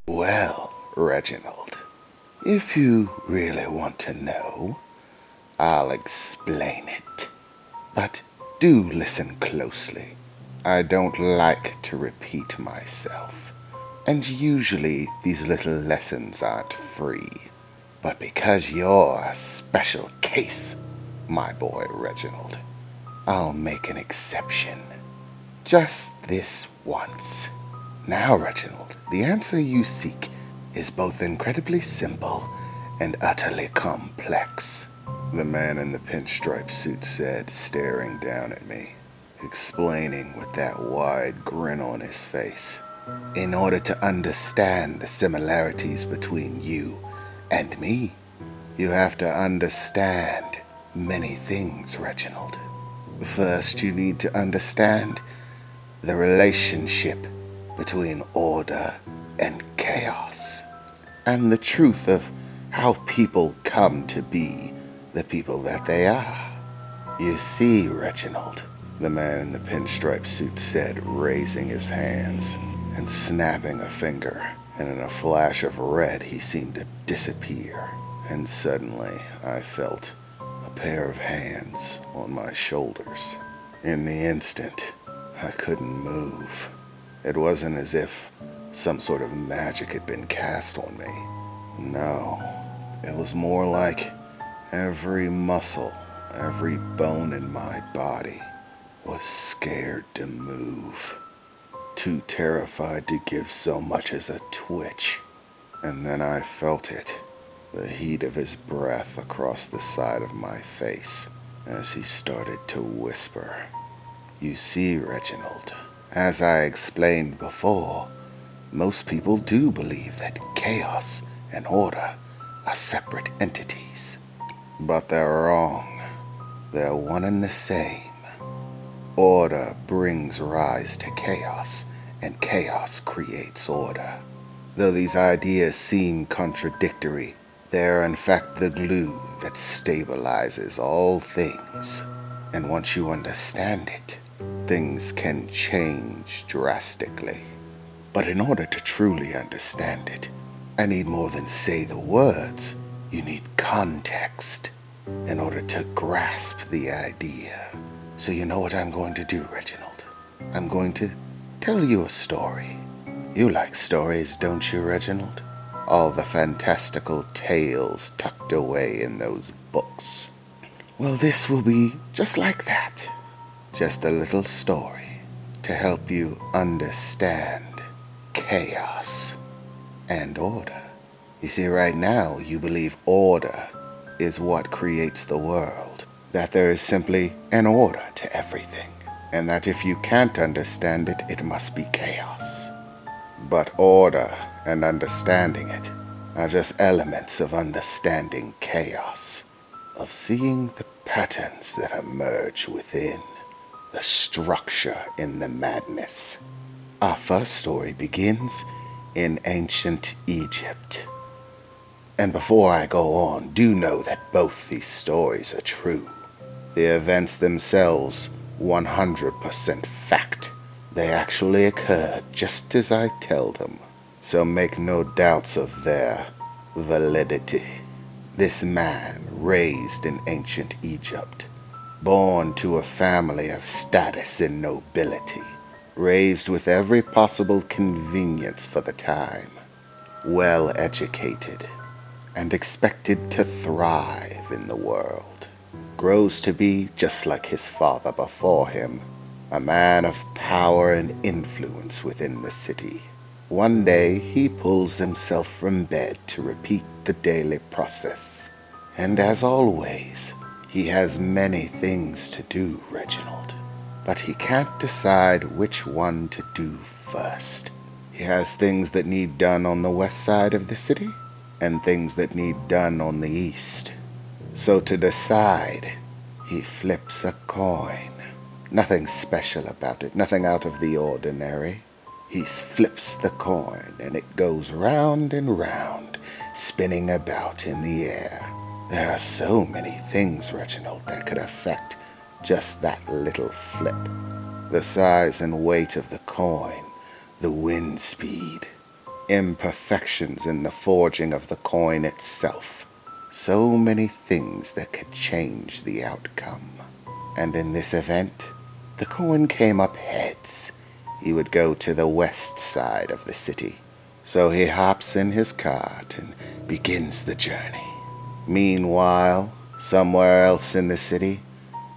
Well, Reginald, if you really want to know, I'll explain it. But do listen closely. I don't like to repeat myself, and usually these little lessons aren't free. But because you're a special case, my boy Reginald, I'll make an exception. Just this once. Now, Reginald, the answer you seek is both incredibly simple and utterly complex, the man in the pinstripe suit said, staring down at me, explaining with that wide grin on his face. In order to understand the similarities between you and me, you have to understand many things, Reginald. First, you need to understand the relationship between order and chaos, and the truth of how people come to be the people that they are. You see, Reginald, the man in the pinstripe suit said, raising his hands and snapping a finger, and in a flash of red he seemed to disappear, and suddenly I felt a pair of hands on my shoulders. In the instant, I couldn't move. It wasn't as if some sort of magic had been cast on me. No, it was more like every muscle, every bone in my body was scared to move, too terrified to give so much as a twitch. And then I felt it, the heat of his breath across the side of my face as he started to whisper. You see, Reginald, as I explained before, most people do believe that chaos and order are separate entities. But they're wrong. They're one and the same. Order brings rise to chaos, and chaos creates order. Though these ideas seem contradictory, they're in fact the glue that stabilizes all things. And once you understand it, things can change drastically. But in order to truly understand it, I need more than say the words. You need context in order to grasp the idea. So you know what I'm going to do, Reginald? I'm going to tell you a story. You like stories, don't you, Reginald? All the fantastical tales tucked away in those books. Well, this will be just like that. Just a little story to help you understand chaos and order. You see, right now, you believe order is what creates the world, that there is simply an order to everything, and that if you can't understand it, it must be chaos. But order and understanding it are just elements of understanding chaos, of seeing the patterns that emerge within, the structure in the madness. Our first story begins in ancient Egypt. And before I go on, do know that both these stories are true. The events themselves, 100% fact. They actually occurred just as I tell them, so make no doubts of their validity. This man, raised in ancient Egypt, born to a family of status and nobility, raised with every possible convenience for the time, well educated, and expected to thrive in the world, grows to be, just like his father before him, a man of power and influence within the city. One day he pulls himself from bed to repeat the daily process. And as always, he has many things to do, Reginald. But he can't decide which one to do first. He has things that need done on the west side of the city, and things that need done on the east. So to decide, he flips a coin. Nothing special about it, nothing out of the ordinary. He flips the coin, and it goes round and round, spinning about in the air. There are so many things, Reginald, that could affect just that little flip. The size and weight of the coin, the wind speed, imperfections in the forging of the coin itself. So many things that could change the outcome. And in this event, the coin came up heads. He would go to the west side of the city. So he hops in his cart and begins the journey. Meanwhile, somewhere else in the city,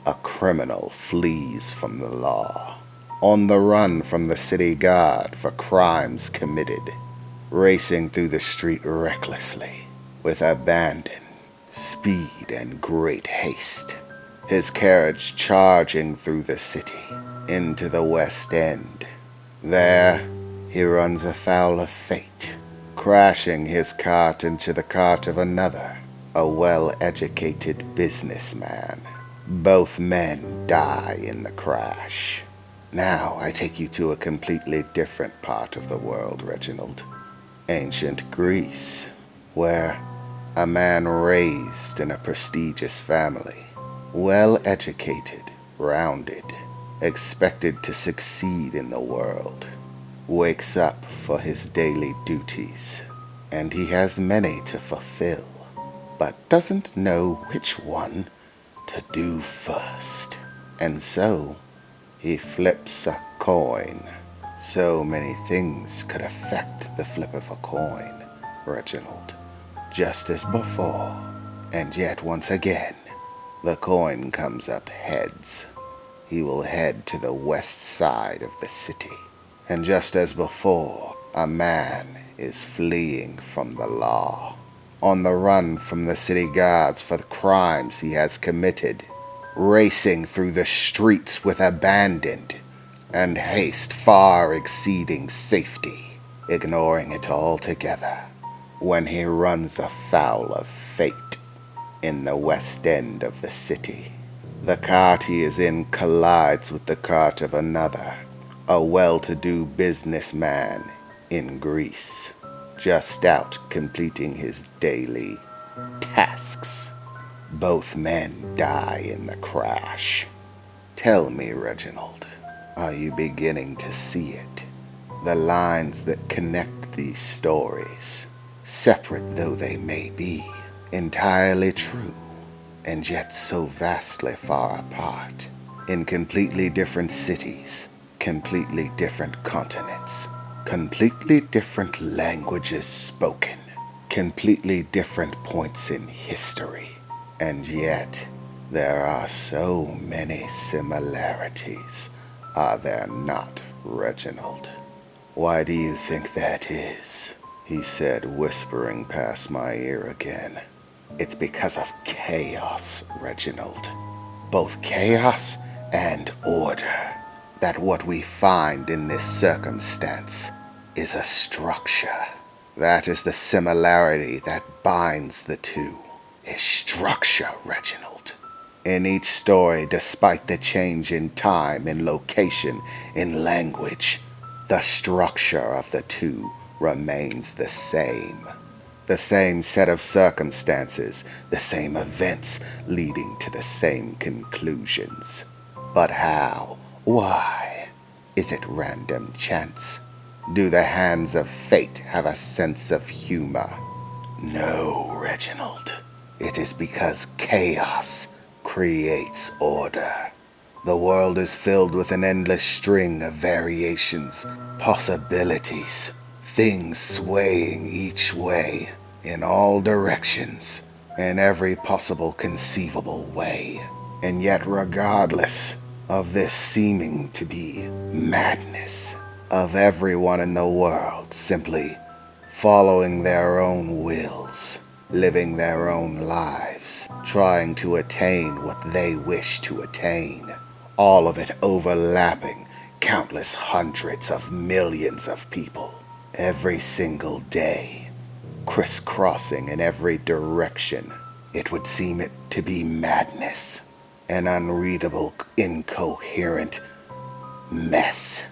a criminal flees from the law, on the run from the city guard for crimes committed, racing through the street recklessly, with abandon, speed, and great haste. His carriage charging through the city, into the West End. There, he runs afoul of fate, crashing his cart into the cart of another, a well-educated businessman. Both men die in the crash. Now I take you to a completely different part of the world, Reginald. Ancient Greece, where a man raised in a prestigious family, well-educated, rounded, expected to succeed in the world, wakes up for his daily duties, and he has many to fulfill, but doesn't know which one to do first. And so he flips a coin. So many things could affect the flip of a coin, Reginald. Just as before, and yet once again, the coin comes up heads. He will head to the west side of the city. And just as before, a man is fleeing from the law, on the run from the city guards for the crimes he has committed, racing through the streets with abandon and haste far exceeding safety, ignoring it altogether, when he runs afoul of fate in the west end of the city. The cart he is in collides with the cart of another, a well-to-do businessman in Greece, just out completing his daily tasks. Both men die in the crash. Tell me, Reginald, are you beginning to see it? The lines that connect these stories, separate though they may be, entirely true, and yet so vastly far apart, in completely different cities, completely different continents, completely different languages spoken, completely different points in history, and yet there are so many similarities, are there not, Reginald? Why do you think that is? He said, whispering past my ear again. It's because of chaos, Reginald. Both chaos and order. That what we find in this circumstance is a structure. That is the similarity that binds the two. Is structure, Reginald. In each story, despite the change in time, in location, in language, the structure of the two remains the same. The same set of circumstances, the same events leading to the same conclusions. But how? Why? Is it random chance? Do the hands of fate have a sense of humor? No, Reginald. It is because chaos creates order. The world is filled with an endless string of variations, possibilities, things swaying each way, in all directions, in every possible conceivable way. And yet regardless of this seeming to be madness, of everyone in the world simply following their own wills, living their own lives, trying to attain what they wish to attain, all of it overlapping countless hundreds of millions of people, every single day, crisscrossing in every direction. It would seem it to be madness, an unreadable, incoherent mess,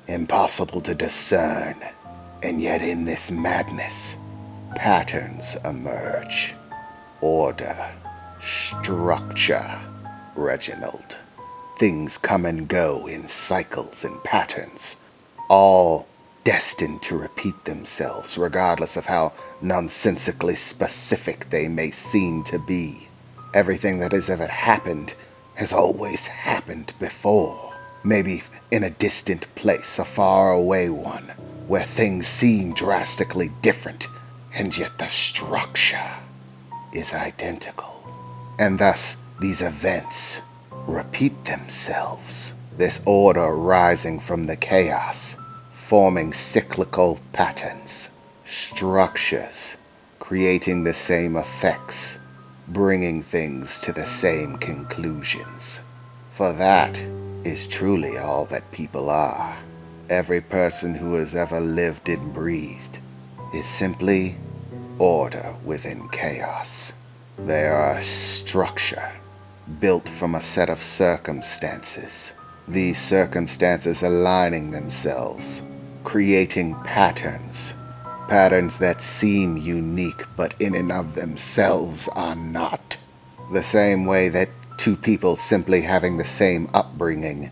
impossible to discern, and yet in this madness, patterns emerge. Order, structure, Reginald. Things come and go in cycles and patterns, all destined to repeat themselves, regardless of how nonsensically specific they may seem to be. Everything that has ever happened has always happened before. Maybe in a distant place, a faraway one, where things seem drastically different, and yet the structure is identical. And thus, these events repeat themselves. This order rising from the chaos, forming cyclical patterns, structures, creating the same effects, bringing things to the same conclusions. For that is truly all that people are. Every person who has ever lived and breathed is simply order within chaos. They are a structure built from a set of circumstances. These circumstances aligning themselves, creating patterns. Patterns that seem unique but in and of themselves are not. The same way that two people simply having the same upbringing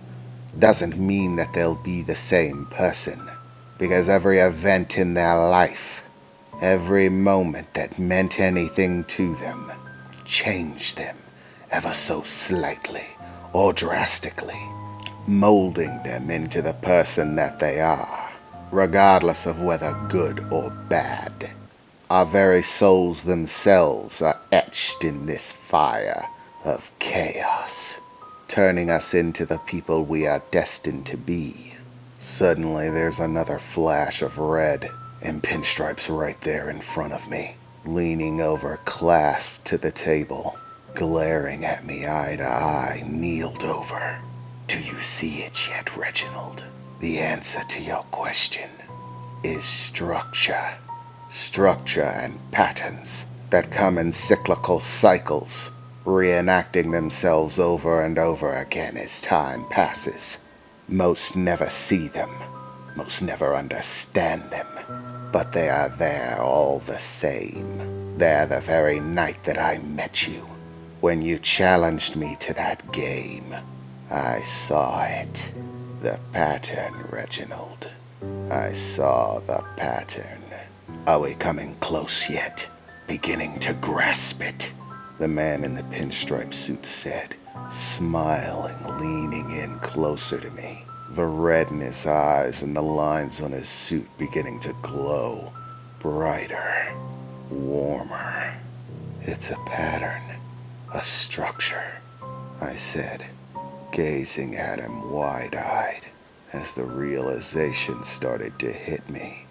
doesn't mean that they'll be the same person. Because every event in their life, every moment that meant anything to them, changed them ever so slightly or drastically, molding them into the person that they are, regardless of whether good or bad. Our very souls themselves are etched in this fire of chaos, turning us into the people we are destined to be. Suddenly there's another flash of red, and Pinstripe's right there in front of me, leaning over clasped to the table, glaring at me eye to eye, kneeled over. Do you see it yet, Reginald? The answer to your question is structure. Structure and patterns that come in cyclical cycles, reenacting themselves over and over again as time passes. Most never see them, most never understand them, but they are there all the same. There the very night that I met you, when you challenged me to that game. I saw it. The pattern, Reginald. I saw the pattern. Are we coming close yet? Beginning to grasp it? The man in the pinstripe suit said, smiling, leaning in closer to me, the red in his eyes and the lines on his suit beginning to glow brighter, warmer. It's a pattern, a structure, I said, gazing at him wide-eyed as the realization started to hit me.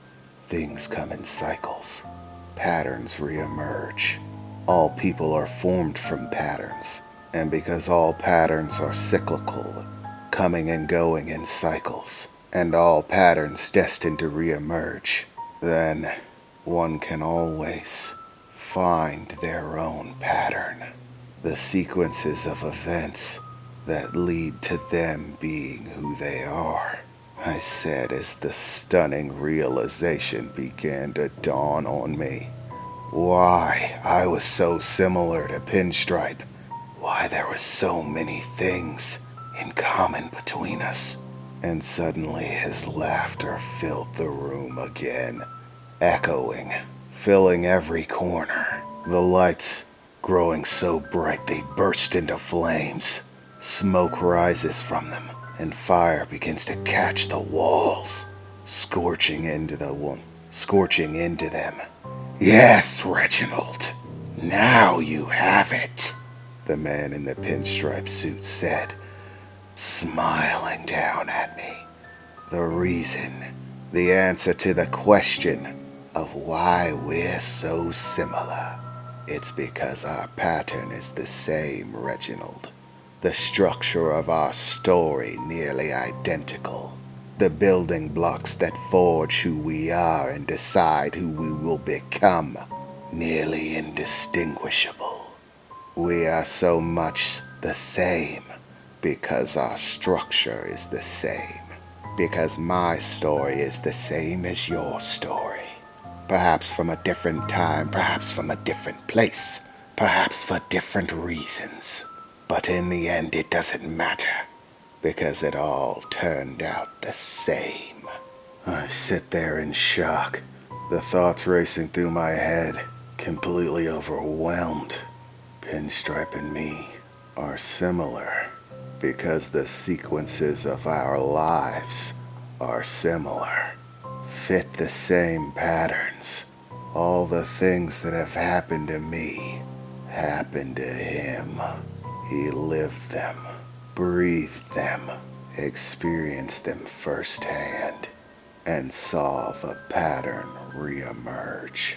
Things come in cycles. Patterns reemerge. All people are formed from patterns, and because all patterns are cyclical, coming and going in cycles, and all patterns destined to reemerge, then one can always find their own pattern. The sequences of events that lead to them being who they are, I said as the stunning realization began to dawn on me. Why I was so similar to Pinstripe. Why there were so many things in common between us. And suddenly his laughter filled the room again, echoing, filling every corner. The lights growing so bright they burst into flames. Smoke rises from them, and fire begins to catch the walls, scorching into them. Yes, Reginald, now you have it, the man in the pinstripe suit said, smiling down at me. The reason, the answer to the question of why we're so similar. It's because our pattern is the same, Reginald. The structure of our story nearly identical. The building blocks that forge who we are and decide who we will become, nearly indistinguishable. We are so much the same because our structure is the same. Because my story is the same as your story. Perhaps from a different time, perhaps from a different place, perhaps for different reasons. But in the end it doesn't matter, because it all turned out the same. I sit there in shock, the thoughts racing through my head, completely overwhelmed. Pinstripe and me are similar because the sequences of our lives are similar, fit the same patterns. All the things that have happened to me happened to him. He lived them, breathed them, experienced them firsthand, and saw the pattern reemerge.